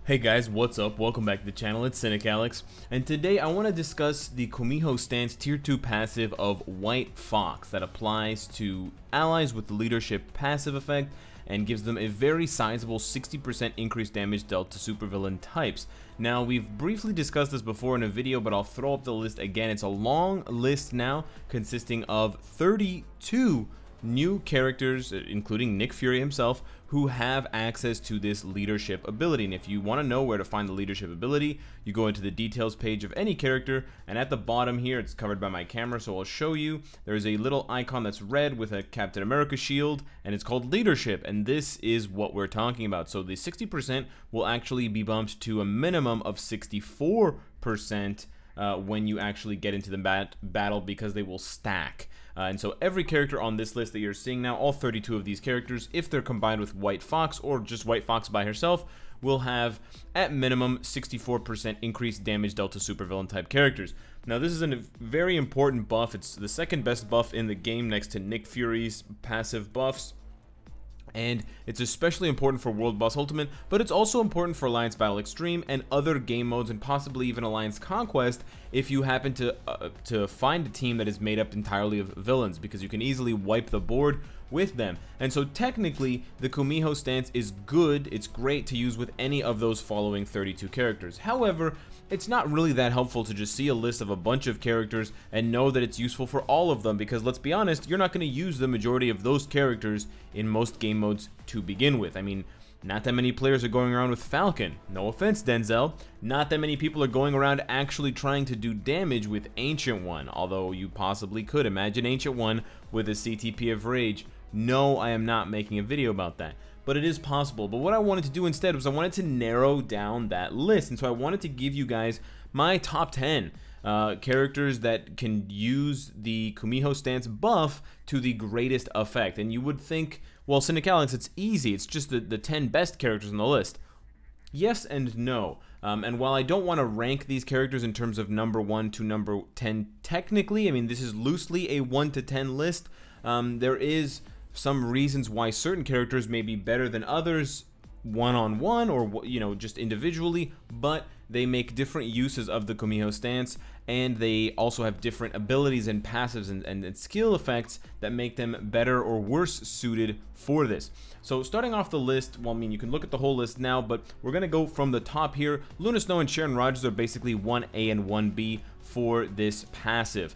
Hey guys, what's up? Welcome back to the channel. It's Cynicalex, and today I want to discuss the Kumiho stance tier 2 passive of White Fox that applies to allies with the leadership passive effect and gives them a very sizable 60% increased damage dealt to supervillain types. Now, we've briefly discussed this before in a video, but I'll throw up the list again. It's a long list now consisting of 32 new characters, including Nick Fury himself, who have access to this leadership ability. And if you want to know where to find the leadership ability, you go into the details page of any character, and at the bottom here, it's covered by my camera, so I'll show you. There's a little icon that's red with a Captain America shield, and it's called leadership, and this is what we're talking about. So the 60% will actually be bumped to a minimum of 64% when you actually get into the battle, because they will stack. And so every character on this list that you're seeing now, all 32 of these characters, if they're combined with White Fox or just White Fox by herself, will have at minimum 64% increased damage dealt to supervillain type characters. Now, this is a very important buff. It's the second best buff in the game next to Nick Fury's passive buffs. And it's especially important for World Boss Ultimate, but it's also important for Alliance Battle Extreme and other game modes, and possibly even Alliance Conquest if you happen to find a team that is made up entirely of villains, because you can easily wipe the board with them. And so technically, the Kumiho stance is good. It's great to use with any of those following 32 characters. However, it's not really that helpful to just see a list of a bunch of characters and know that it's useful for all of them, because let's be honest, you're not going to use the majority of those characters in most game modes to begin with. I mean, not that many players are going around with Falcon. No offense, Denzel. Not that many people are going around actually trying to do damage with Ancient One, although you possibly could. Imagine Ancient One with a CTP of Rage. No, I am not making a video about that, but it is possible. But what I wanted to do instead was I wanted to narrow down that list, and so I wanted to give you guys my top 10 characters that can use the Kumiho stance buff to the greatest effect. And you would think, well, Cynicalex, it's easy, it's just the 10 best characters on the list. Yes and no. And while I don't want to rank these characters in terms of number 1 to number 10 technically, I mean, this is loosely a 1 to 10 list, there is some reasons why certain characters may be better than others one-on-one or, you know, just individually, but they make different uses of the Kumiho stance, and they also have different abilities and passives and skill effects that make them better or worse suited for this. So starting off the list, well, I mean, you can look at the whole list now, but we're going to go from the top here. Lunar Snow and Sharon Rogers are basically 1A and 1B for this passive.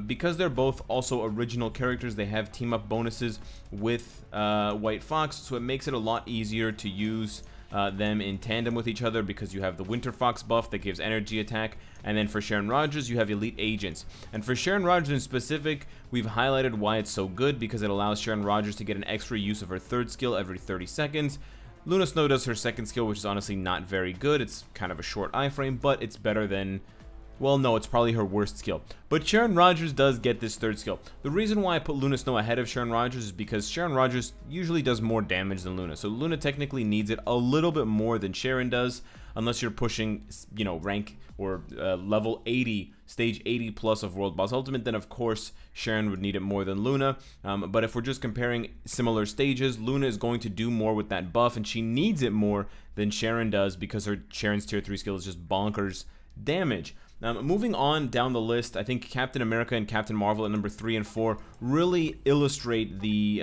Because they're both also original characters, they have team-up bonuses with White Fox, so it makes it a lot easier to use them in tandem with each other, because you have the Winter Fox buff that gives energy attack, and then for Sharon Rogers, you have Elite Agents. And for Sharon Rogers in specific, we've highlighted why it's so good, because it allows Sharon Rogers to get an extra use of her third skill every 30 seconds. Lunar Snow does her second skill, which is honestly not very good. It's kind of a short iframe, but it's better than... well, no, it's probably her worst skill. But Sharon Rogers does get this third skill. The reason why I put Lunar Snow ahead of Sharon Rogers is because Sharon Rogers usually does more damage than Luna. So Luna technically needs it a little bit more than Sharon does, unless you're pushing, you know, rank or level 80, stage 80 plus of World Boss Ultimate, then of course Sharon would need it more than Luna. But if we're just comparing similar stages, Luna is going to do more with that buff, and she needs it more than Sharon does, because Sharon's tier 3 skill is just bonkers damage. Moving on down the list, I think Captain America and Captain Marvel at number 3 and 4 really illustrate the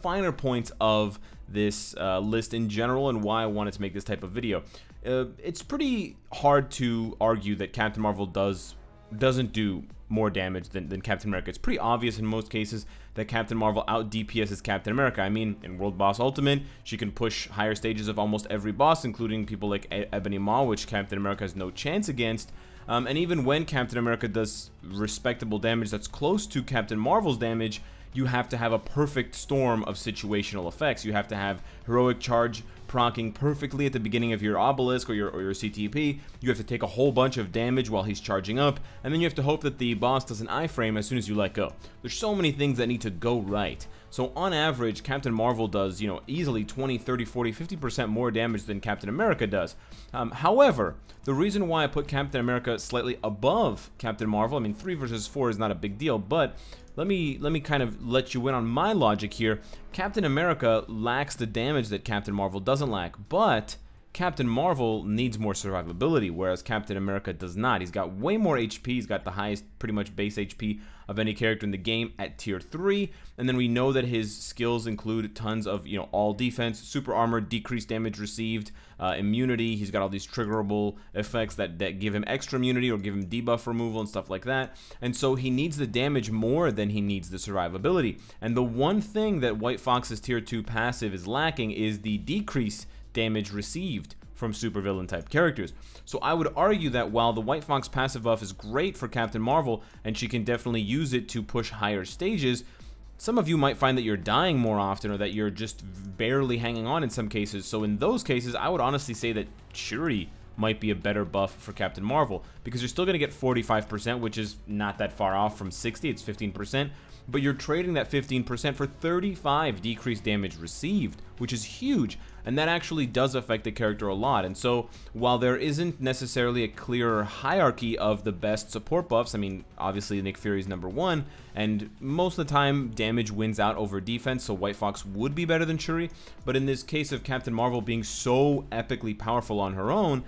finer points of this list in general, and why I wanted to make this type of video. It's pretty hard to argue that Captain Marvel doesn't do more damage than Captain America. It's pretty obvious in most cases that Captain Marvel out DPSs Captain America. I mean, in World Boss Ultimate, she can push higher stages of almost every boss, including people like Ebony Maw, which Captain America has no chance against. And even when Captain America does respectable damage that's close to Captain Marvel's damage, you have to have a perfect storm of situational effects. You have to have Heroic Charge proccing perfectly at the beginning of your obelisk or your CTP. You have to take a whole bunch of damage while he's charging up, and then you have to hope that the boss does an iframe as soon as you let go. There's so many things that need to go right. So on average, Captain Marvel does, you know, easily 20, 30, 40, 50% more damage than Captain America does. However, the reason why I put Captain America slightly above Captain Marvel, I mean, 3 versus 4 is not a big deal, but let me kind of let you in on my logic here. Captain America lacks the damage that Captain Marvel doesn't lack, but Captain Marvel needs more survivability, whereas Captain America does not. He's got way more HP. He's got the highest, pretty much base HP of any character in the game at tier 3, and then we know that his skills include tons of, all defense, super armor, decreased damage received, immunity. He's got all these triggerable effects that give him extra immunity or give him debuff removal and stuff like that, and so he needs the damage more than he needs the survivability. And the one thing that White Fox's tier 2 passive is lacking is the decrease damage received from supervillain type characters. So I would argue that while the White Fox passive buff is great for Captain Marvel and she can definitely use it to push higher stages, some of you might find that you're dying more often or that you're just barely hanging on in some cases. So in those cases, I would honestly say that Shuri might be a better buff for Captain Marvel, because you're still going to get 45%, which is not that far off from 60, it's 15%, but you're trading that 15% for 35 decreased damage received, which is huge, and that actually does affect the character a lot. And so while there isn't necessarily a clear hierarchy of the best support buffs, I mean, obviously Nick Fury's #1, and most of the time damage wins out over defense, so White Fox would be better than Shuri, but in this case of Captain Marvel being so epically powerful on her own,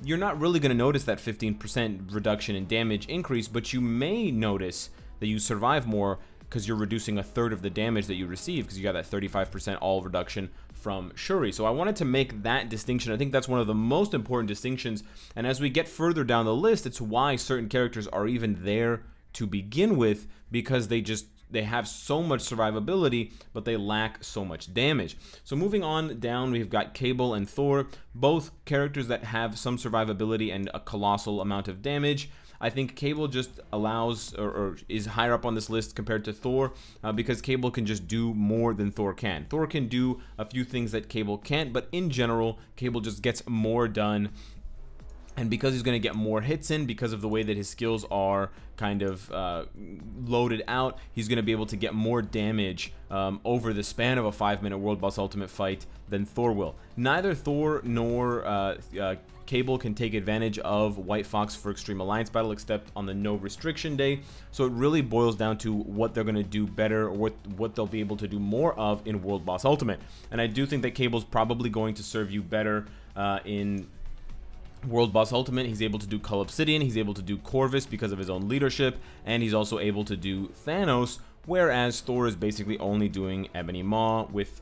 you're not really going to notice that 15% reduction in damage increase, but you may notice that you survive more because you're reducing a third of the damage that you receive, because you got that 35% all reduction from Shuri. So I wanted to make that distinction. I think that's one of the most important distinctions, and as we get further down the list, it's why certain characters are even there to begin with, because they have so much survivability, but they lack so much damage. So moving on down, we've got Cable and Thor, both characters that have some survivability and a colossal amount of damage. I think Cable just allows, or is higher up on this list compared to Thor, because Cable can just do more than Thor can. Thor can do a few things that Cable can't, but in general, Cable just gets more done. And because he's going to get more hits in, because of the way that his skills are kind of loaded out, he's going to be able to get more damage over the span of a 5-minute World Boss Ultimate fight than Thor will. Neither Thor nor Cable can take advantage of White Fox for Extreme Alliance Battle, except on the no restriction day. So it really boils down to what they're going to do better, or what they'll be able to do more of in World Boss Ultimate. And I do think that Cable's probably going to serve you better in World Boss Ultimate. He's able to do Cull Obsidian, he's able to do Corvus because of his own leadership, and he's also able to do Thanos, whereas Thor is basically only doing Ebony Maw with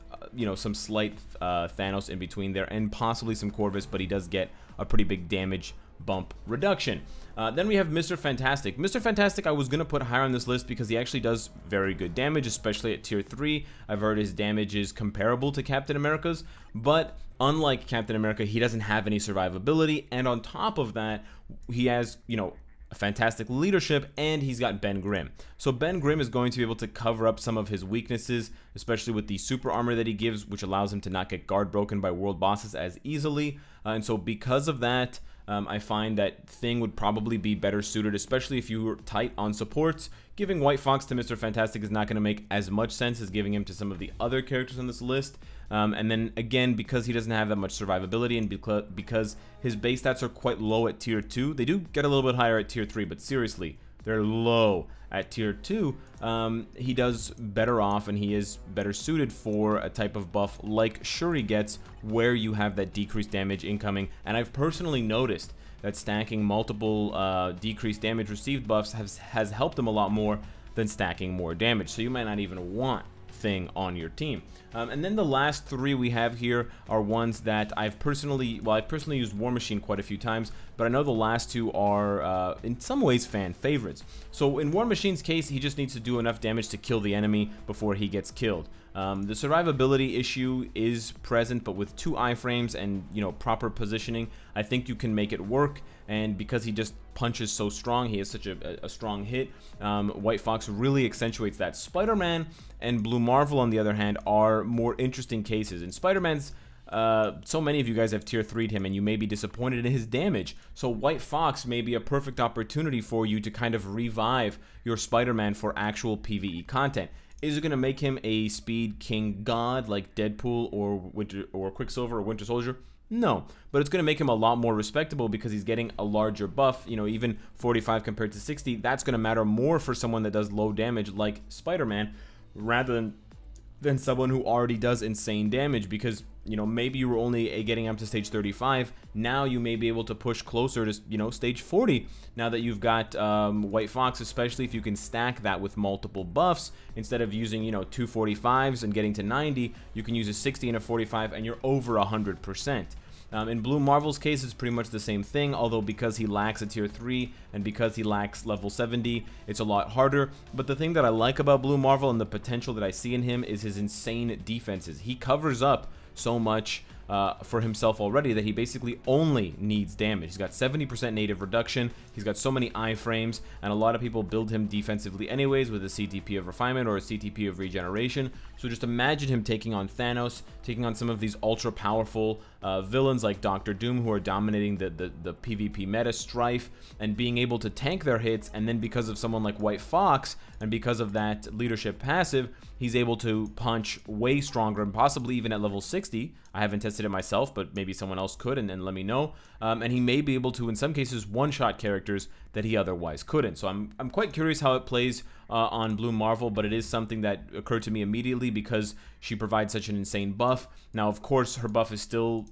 some slight Thanos in between there, and possibly some Corvus, but he does get a pretty big damage bump reduction. Then we have Mr. Fantastic. Mr. Fantastic I was going to put higher on this list because he actually does very good damage, especially at tier 3. I've heard his damage is comparable to Captain America's, but unlike Captain America, he doesn't have any survivability, and on top of that, he has, a fantastic leadership, and he's got Ben Grimm. So Ben Grimm is going to be able to cover up some of his weaknesses, especially with the super armor that he gives, which allows him to not get guard broken by world bosses as easily. And so because of that, I find that Thing would probably be better suited, especially if you were tight on supports. Giving White Fox to Mr. Fantastic is not going to make as much sense as giving him to some of the other characters on this list. And then again, because he doesn't have that much survivability, and because his base stats are quite low at tier 2, they do get a little bit higher at tier 3, but seriously, they're low at tier 2. He does better off, and he is better suited for a type of buff like Shuri gets, where you have that decreased damage incoming. And I've personally noticed that stacking multiple decreased damage received buffs has helped him a lot more than stacking more damage, so you might not even want Thing on your team. And then the last three we have here are ones that I've personally used War Machine quite a few times, but I know the last two are in some ways fan favorites. So in War Machine's case, he just needs to do enough damage to kill the enemy before he gets killed. The survivability issue is present, but with 2 iframes and proper positioning, I think you can make it work. And because he just punches so strong, he has such a strong hit, White Fox really accentuates that. Spider-Man and Blue Marvel, on the other hand, are more interesting cases. And Spider-Man's, so many of you guys have tier 3'd him, and you may be disappointed in his damage. So White Fox may be a perfect opportunity for you to kind of revive your Spider-Man for actual PvE content. Is it going to make him a speed king god like Deadpool or Quicksilver or Winter Soldier? No, but it's going to make him a lot more respectable because he's getting a larger buff. Even 45 compared to 60, that's going to matter more for someone that does low damage like Spider-Man, rather than someone who already does insane damage, because you know, maybe you were only getting up to stage 35. Now you may be able to push closer to, you know, stage 40. Now that you've got White Fox, especially if you can stack that with multiple buffs, instead of using, you know, 245s and getting to 90, you can use a 60 and a 45 and you're over 100%. In Blue Marvel's case, it's pretty much the same thing, although because he lacks a tier 3 and because he lacks level 70, it's a lot harder. But the thing that I like about Blue Marvel and the potential that I see in him is his insane defenses. He covers up so much for himself already that he basically only needs damage. He's got 70% native reduction, he's got so many iframes, and a lot of people build him defensively anyways with a CTP of refinement or a CTP of regeneration. So just imagine him taking on Thanos, taking on some of these ultra powerful villains like Doctor Doom, who are dominating the PvP meta, Strife, and being able to tank their hits. And then because of someone like White Fox and because of that leadership passive, he's able to punch way stronger and possibly even at level 60. I haven't tested it myself, but maybe someone else could, and let me know. And he may be able to, in some cases, one-shot characters that he otherwise couldn't. So I'm quite curious how it plays on Blue Marvel, but it is something that occurred to me immediately because she provides such an insane buff. Now, of course, her buff is still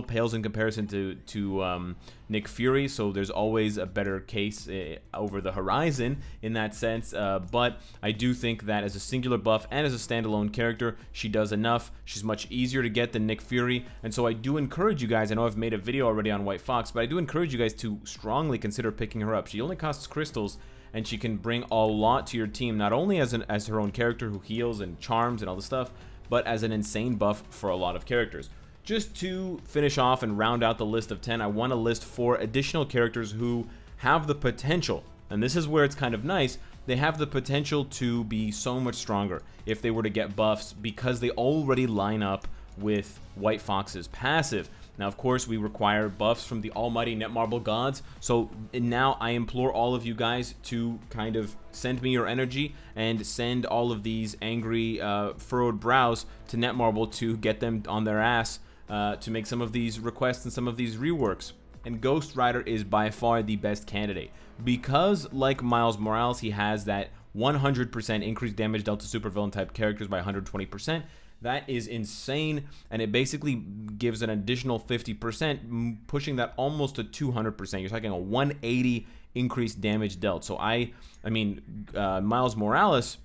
pales in comparison to Nick Fury, so there's always a better case over the horizon in that sense, but I do think that as a singular buff and as a standalone character, she does enough. She's much easier to get than Nick Fury, and so I do encourage you guys, I know I've made a video already on White Fox, but I do encourage you guys to strongly consider picking her up. She only costs crystals, and she can bring a lot to your team, not only as her own character who heals and charms and all this stuff, but as an insane buff for a lot of characters. Just to finish off and round out the list of 10, I want to list 4 additional characters who have the potential, and this is where it's kind of nice, they have the potential to be so much stronger if they were to get buffs because they already line up with White Fox's passive. Now, of course, we require buffs from the almighty Netmarble gods, so now I implore all of you guys to kind of send me your energy and send all of these angry, furrowed brows to Netmarble to get them on their ass to make some of these requests and some of these reworks. And Ghost Rider is by far the best candidate because, like Miles Morales, he has that 100% increased damage dealt to supervillain type characters by 120%. That is insane, and it basically gives an additional 50%, pushing that almost to 200%. You're talking a 180 increased damage dealt. So I mean, Miles Morales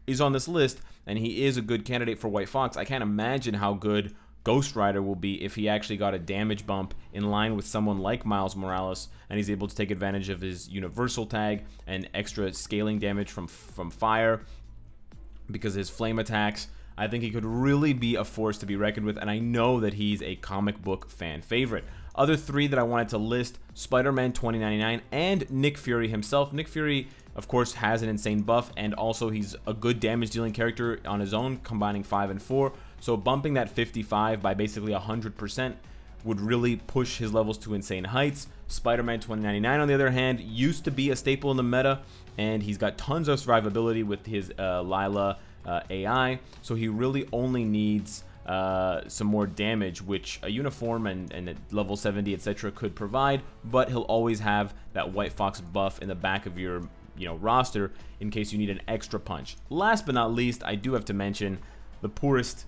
is on this list, and he is a good candidate for White Fox. I can't imagine how good Ghost Rider will be if he actually got a damage bump in line with someone like Miles Morales, and he's able to take advantage of his universal tag and extra scaling damage from fire because of his flame attacks. I think he could really be a force to be reckoned with, and I know that he's a comic book fan favorite. Other 3 that I wanted to list, Spiderman 2099 and Nick Fury himself. Nick Fury, of course, has an insane buff, and also he's a good damage dealing character on his own, combining 5 and 4. So bumping that 55 by basically 100% would really push his levels to insane heights. Spider-Man 2099, on the other hand, used to be a staple in the meta, and he's got tons of survivability with his Lila AI, so he really only needs some more damage, which a uniform and a level 70 etc. could provide, but he'll always have that White Fox buff in the back of your roster in case you need an extra punch. Last but not least, I do have to mention the poorest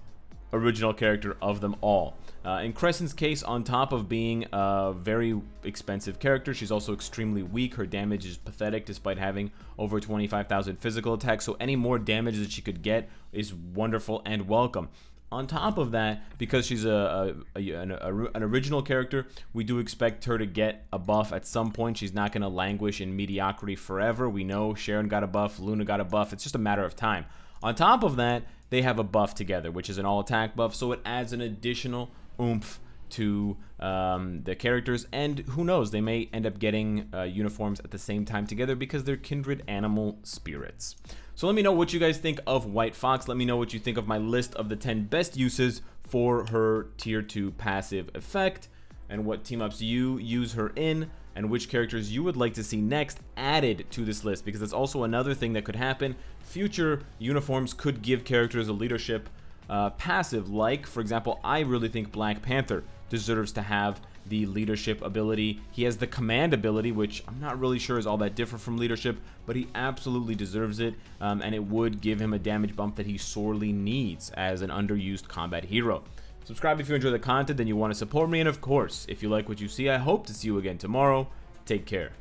original character of them all. In Crescent's case, on top of being a very expensive character, she's also extremely weak. Her damage is pathetic despite having over 25,000 physical attacks, so any more damage that she could get is wonderful and welcome. On top of that, because she's an original character, we do expect her to get a buff at some point. She's not going to languish in mediocrity forever. We know Sharon got a buff, Luna got a buff. It's just a matter of time. On top of that, they have a buff together, which is an all-attack buff, so it adds an additional oomph to the characters, and who knows, they may end up getting uniforms at the same time together because they're kindred animal spirits. So let me know what you guys think of White Fox. Let me know what you think of my list of the 10 best uses for her tier 2 passive effect, and what team-ups you use her in, and which characters you would like to see next added to this list, because that's also another thing that could happen. Future uniforms could give characters a leadership passive, like, for example, I really think Black Panther deserves to have the leadership ability. He has the command ability, which I'm not really sure is all that different from leadership, but he absolutely deserves it, and it would give him a damage bump that he sorely needs as an underused combat hero. Subscribe if you enjoy the content and you want to support me, and of course, if you like what you see, I hope to see you again tomorrow. Take care.